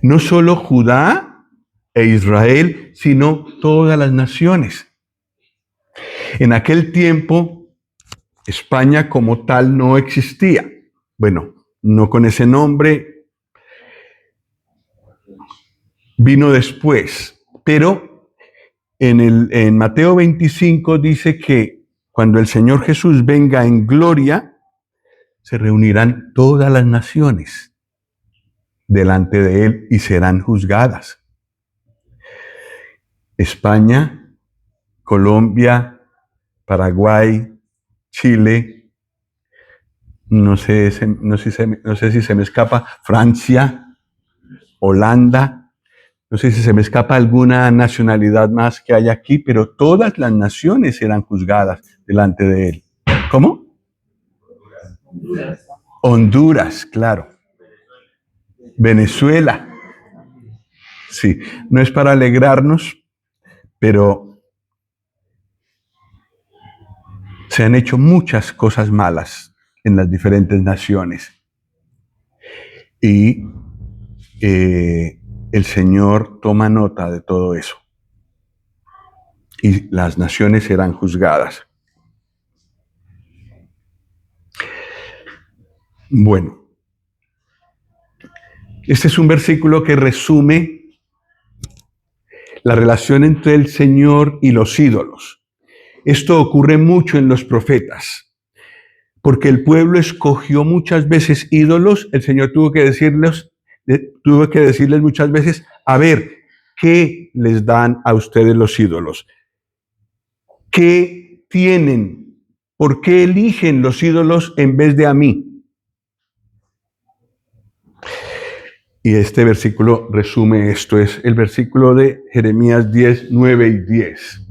No solo Judá e Israel, sino todas las naciones. En aquel tiempo, España como tal no existía. Bueno, no con ese nombre, vino después. Pero en Mateo 25 dice que cuando el Señor Jesús venga en gloria, se reunirán todas las naciones delante de Él y serán juzgadas. España, Colombia, Paraguay, Chile, no sé si se me escapa, Francia, Holanda, no sé si se me escapa alguna nacionalidad más que hay aquí, pero todas las naciones eran juzgadas delante de él. ¿Cómo? Honduras, claro. Venezuela. Sí, no es para alegrarnos, pero se han hecho muchas cosas malas en las diferentes naciones. Y el Señor toma nota de todo eso. Y las naciones serán juzgadas. Bueno, este es un versículo que resume la relación entre el Señor y los ídolos. Esto ocurre mucho en los profetas, porque el pueblo escogió muchas veces ídolos. El Señor tuvo que decirles muchas veces, a ver, ¿qué les dan a ustedes los ídolos? ¿Qué tienen? ¿Por qué eligen los ídolos en vez de a mí? Y este versículo resume esto, es el versículo de Jeremías 10, 9 y 10.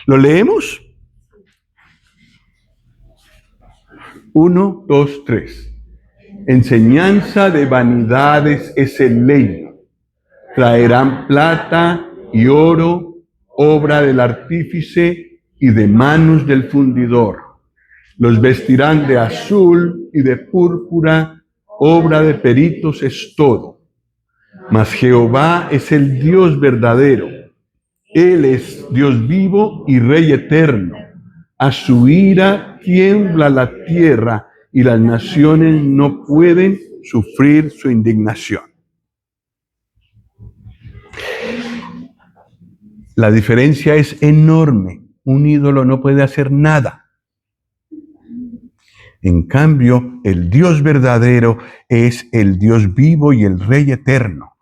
¿Lo leemos? 1, 2, 3. Enseñanza de vanidades es el leño. Traerán plata y oro, obra del artífice y de manos del fundidor. Los vestirán de azul y de púrpura, obra de peritos es todo. Mas Jehová es el Dios verdadero. Él es Dios vivo y Rey eterno. A su ira tiembla la tierra y las naciones no pueden sufrir su indignación. La diferencia es enorme. Un ídolo no puede hacer nada. En cambio, el Dios verdadero es el Dios vivo y el Rey eterno.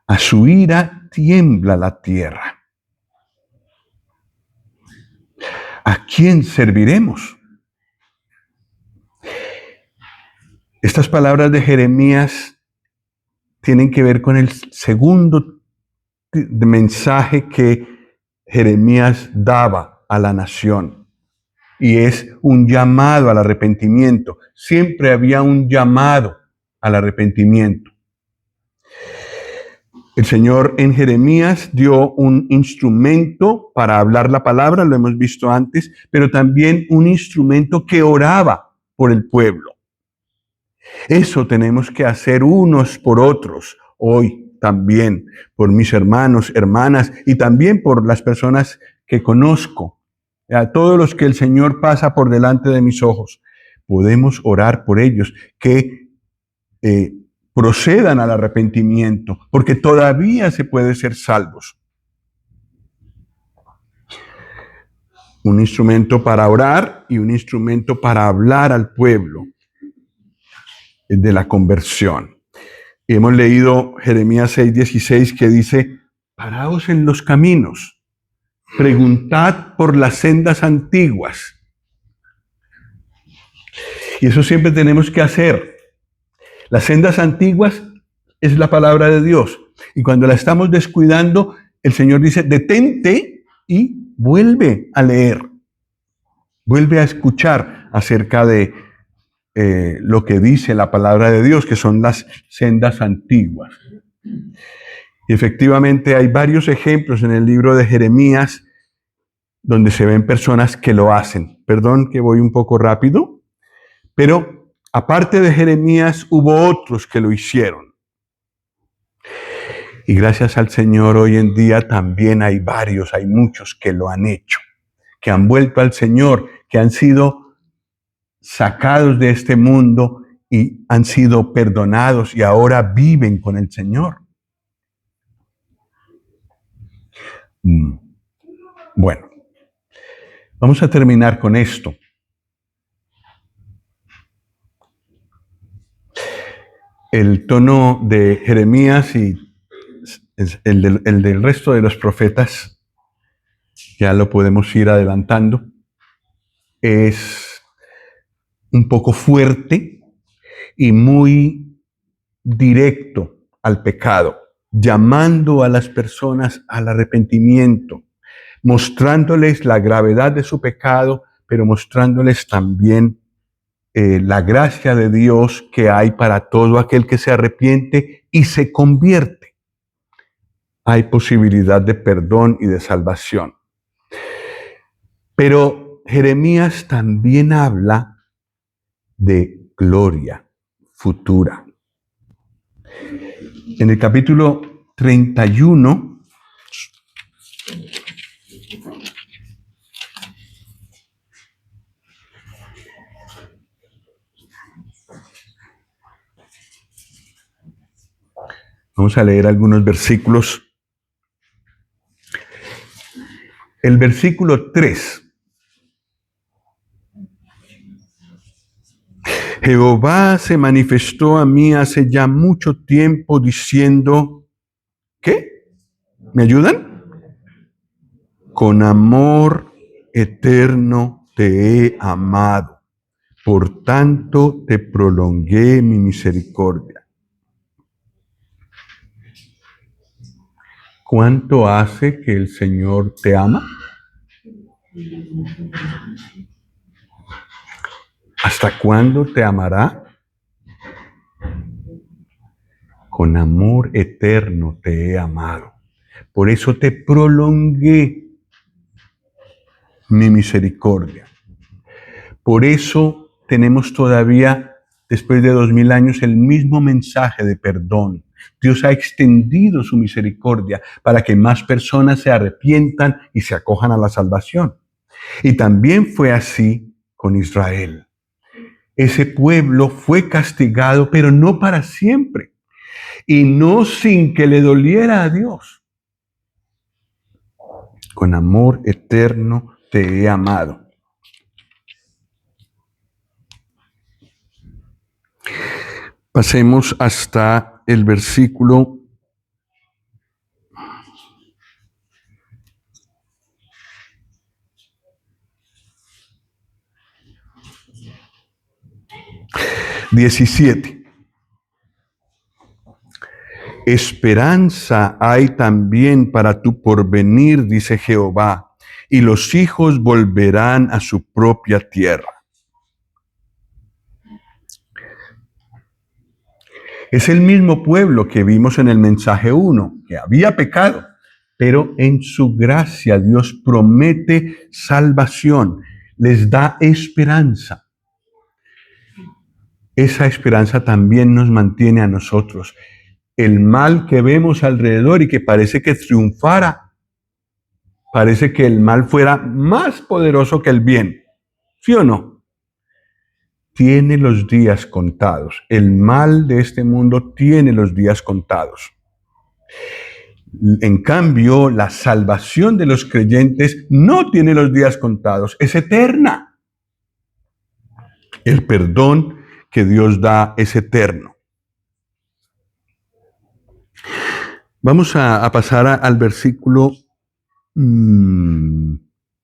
A su ira tiembla la tierra. ¿A quién serviremos? Estas palabras de Jeremías tienen que ver con el segundo mensaje que Jeremías daba a la nación. Y es un llamado al arrepentimiento. Siempre había un llamado al arrepentimiento. El Señor en Jeremías dio un instrumento para hablar la palabra, lo hemos visto antes, pero también un instrumento que oraba por el pueblo. Eso tenemos que hacer unos por otros hoy también, por mis hermanos, hermanas y también por las personas que conozco, a todos los que el Señor pasa por delante de mis ojos. Podemos orar por ellos, que procedan al arrepentimiento, porque todavía se puede ser salvos. Un instrumento para orar y un instrumento para hablar al pueblo de la conversión. Y hemos leído Jeremías 6:16 que dice, paraos en los caminos, preguntad por las sendas antiguas. Y eso siempre tenemos que hacer. Las sendas antiguas es la palabra de Dios. Y cuando la estamos descuidando, el Señor dice, detente y vuelve a leer. Vuelve a escuchar acerca de lo que dice la palabra de Dios, que son las sendas antiguas. Y efectivamente hay varios ejemplos en el libro de Jeremías donde se ven personas que lo hacen. Perdón que voy un poco rápido, pero aparte de Jeremías hubo otros que lo hicieron. Y gracias al Señor hoy en día también hay muchos que lo han hecho, que han vuelto al Señor, que han sido sacados de este mundo y han sido perdonados y ahora viven con el Señor. Bueno, vamos a terminar con esto. El tono de Jeremías y el del resto de los profetas ya lo podemos ir adelantando. es un poco fuerte y muy directo al pecado, llamando a las personas al arrepentimiento, mostrándoles la gravedad de su pecado, pero mostrándoles también la gracia de Dios que hay para todo aquel que se arrepiente y se convierte. Hay posibilidad de perdón y de salvación. Pero Jeremías también habla de gloria futura. En el capítulo 31, vamos a leer algunos versículos. El versículo 3. Jehová se manifestó a mí hace ya mucho tiempo diciendo, ¿qué? ¿Me ayudan? Con amor eterno te he amado, por tanto te prolongué mi misericordia. ¿Cuánto hace que el Señor te ama? ¿Hasta cuándo te amará? Con amor eterno te he amado. Por eso te prolongué mi misericordia. Por eso tenemos todavía, después de 2000 años, el mismo mensaje de perdón. Dios ha extendido su misericordia para que más personas se arrepientan y se acojan a la salvación. Y también fue así con Israel. Ese pueblo fue castigado, pero no para siempre. Y no sin que le doliera a Dios. Con amor eterno te he amado. Pasemos hasta el versículo 17. Esperanza hay también para tu porvenir, dice Jehová, y los hijos volverán a su propia tierra. Es el mismo pueblo que vimos en el mensaje 1, que había pecado, pero en su gracia Dios promete salvación, les da esperanza. Esa esperanza también nos mantiene a nosotros. El mal que vemos alrededor y que parece que triunfara, parece que el mal fuera más poderoso que el bien. ¿Sí o no? Tiene los días contados. El mal de este mundo tiene los días contados. En cambio, la salvación de los creyentes no tiene los días contados, es eterna. El perdón que Dios da es eterno. Vamos a pasar al versículo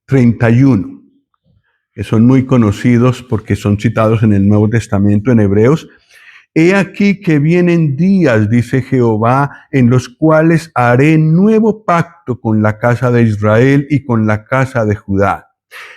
31, que son muy conocidos porque son citados en el Nuevo Testamento en Hebreos. He aquí que vienen días, dice Jehová, en los cuales haré nuevo pacto con la casa de Israel y con la casa de Judá.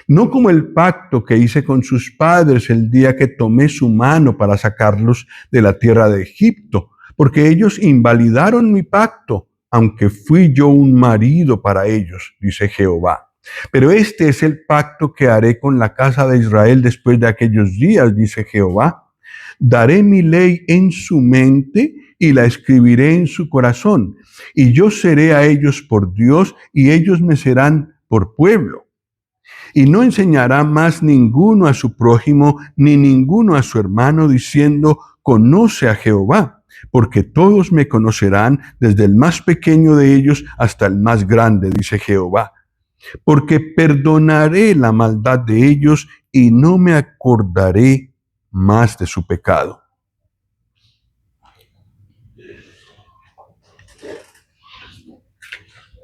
No como el pacto que hice con sus padres el día que tomé su mano para sacarlos de la tierra de Egipto, porque ellos invalidaron mi pacto, aunque fui yo un marido para ellos, dice Jehová. Pero este es el pacto que haré con la casa de Israel después de aquellos días, dice Jehová. Daré mi ley en su mente y la escribiré en su corazón. Y yo seré a ellos por Dios y ellos me serán por pueblo. Y no enseñará más ninguno a su prójimo ni ninguno a su hermano diciendo, conoce a Jehová, porque todos me conocerán desde el más pequeño de ellos hasta el más grande, dice Jehová. Porque perdonaré la maldad de ellos y no me acordaré más de su pecado.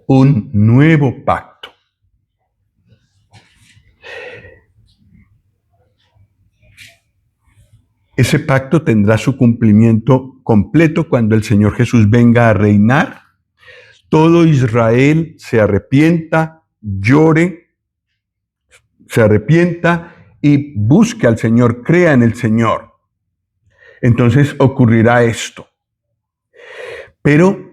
Un nuevo pacto. Ese pacto tendrá su cumplimiento completo cuando el Señor Jesús venga a reinar. Todo Israel se arrepienta, llore, se arrepienta y busque al Señor, crea en el Señor. Entonces ocurrirá esto. Pero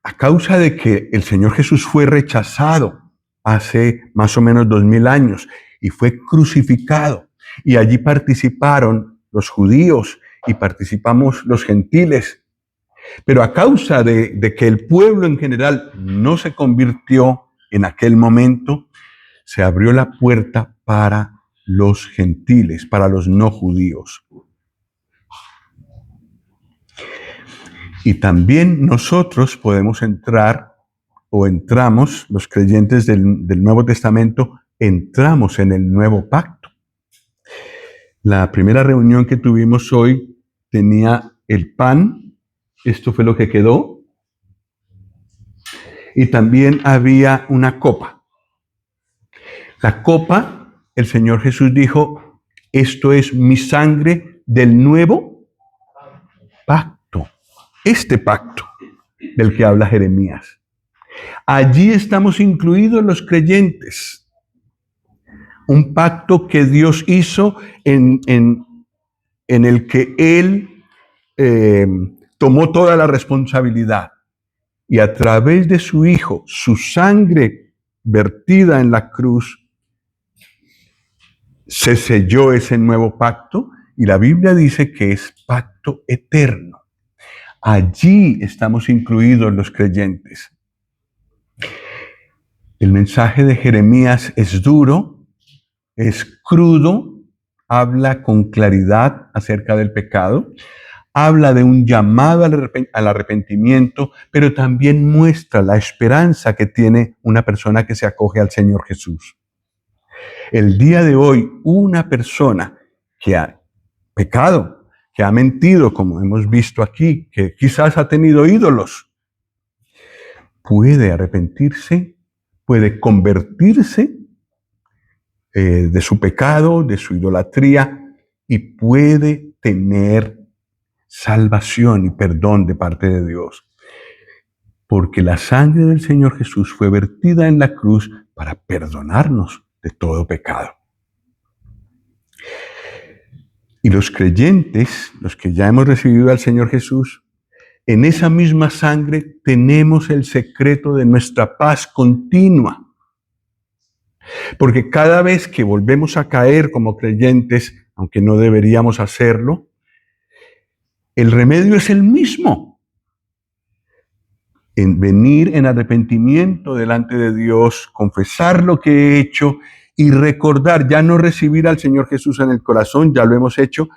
a causa de que el Señor Jesús fue rechazado hace más o menos 2000 años y fue crucificado, y allí participaron los judíos y participamos los gentiles, pero a causa de que el pueblo en general no se convirtió en aquel momento, se abrió la puerta para los gentiles, para los no judíos. Y también nosotros podemos entrar, o entramos, los creyentes del Nuevo Testamento, entramos en el nuevo pacto. La primera reunión que tuvimos hoy tenía el pan, esto fue lo que quedó, y también había una copa. La copa, el Señor Jesús dijo, esto es mi sangre del nuevo pacto. Este pacto del que habla Jeremías. Allí estamos incluidos los creyentes. Un pacto que Dios hizo en el que Él tomó toda la responsabilidad. Y a través de su Hijo, su sangre vertida en la cruz, se selló ese nuevo pacto. Y la Biblia dice que es pacto eterno. Allí estamos incluidos los creyentes. El mensaje de Jeremías es duro, es crudo, habla con claridad acerca del pecado, habla de un llamado al arrepentimiento, pero también muestra la esperanza que tiene una persona que se acoge al Señor Jesús. El día de hoy, una persona que ha pecado, que ha mentido, como hemos visto aquí, que quizás ha tenido ídolos, puede arrepentirse, puede convertirse de su pecado, de su idolatría, y puede tener salvación y perdón de parte de Dios. Porque la sangre del Señor Jesús fue vertida en la cruz para perdonarnos de todo pecado. Y los creyentes, los que ya hemos recibido al Señor Jesús, en esa misma sangre tenemos el secreto de nuestra paz continua. Porque cada vez que volvemos a caer como creyentes, aunque no deberíamos hacerlo, el remedio es el mismo. En venir en arrepentimiento delante de Dios, confesar lo que he hecho y recordar, ya no recibir al Señor Jesús en el corazón, ya lo hemos hecho,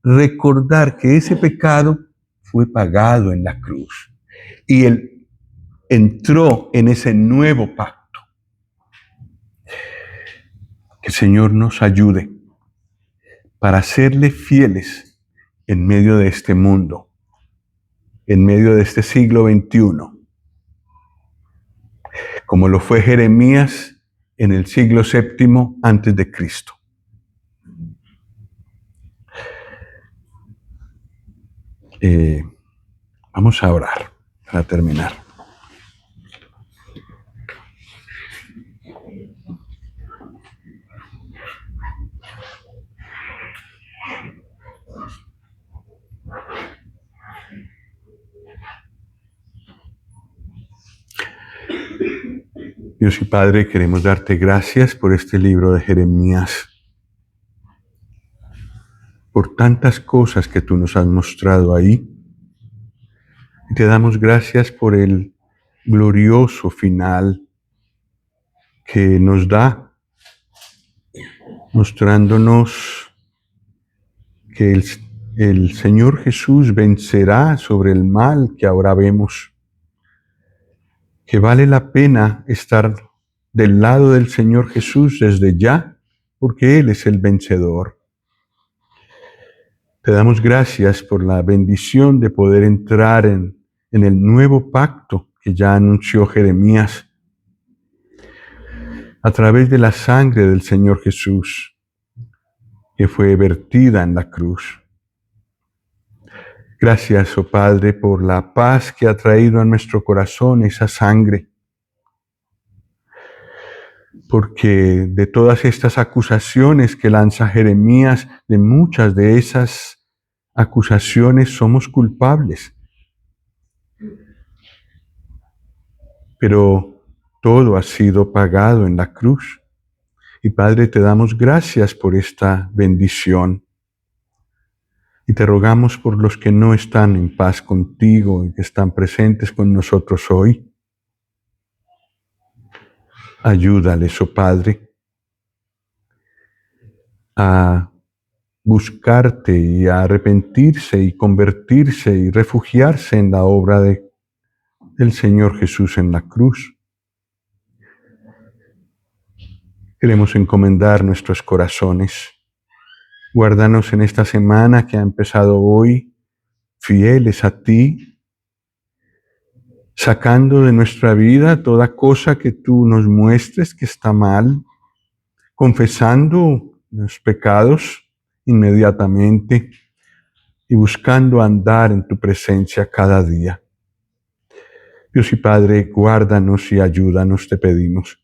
recordar que ese pecado fue pagado en la cruz. Y Él entró en ese nuevo pacto. Que el Señor nos ayude para serle fieles en medio de este mundo, en medio de este siglo XXI, como lo fue Jeremías en el siglo VII antes de Cristo. Vamos a orar para terminar. Dios y Padre, queremos darte gracias por este libro de Jeremías, por tantas cosas que tú nos has mostrado ahí. Y te damos gracias por el glorioso final que nos da, mostrándonos que el Señor Jesús vencerá sobre el mal que ahora vemos, que vale la pena estar del lado del Señor Jesús desde ya, porque Él es el vencedor. Te damos gracias por la bendición de poder entrar en el nuevo pacto que ya anunció Jeremías a través de la sangre del Señor Jesús, que fue vertida en la cruz. Gracias, oh Padre, por la paz que ha traído a nuestro corazón esa sangre. Porque de todas estas acusaciones que lanza Jeremías, de muchas de esas acusaciones somos culpables. Pero todo ha sido pagado en la cruz. Y Padre, te damos gracias por esta bendición. Y te rogamos por los que no están en paz contigo y que están presentes con nosotros hoy. Ayúdales, oh Padre, a buscarte y a arrepentirse y convertirse y refugiarse en la obra del Señor Jesús en la cruz. Queremos encomendar nuestros corazones. Guárdanos en esta semana que ha empezado hoy, fieles a ti, sacando de nuestra vida toda cosa que tú nos muestres que está mal, confesando los pecados inmediatamente y buscando andar en tu presencia cada día. Dios y Padre, guárdanos y ayúdanos, te pedimos.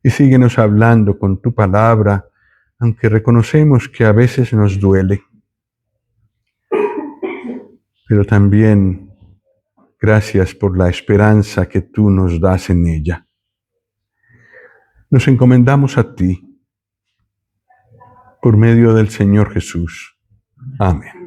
Y síguenos hablando con tu palabra, aunque reconocemos que a veces nos duele. Pero también gracias por la esperanza que tú nos das en ella. Nos encomendamos a ti, por medio del Señor Jesús. Amén.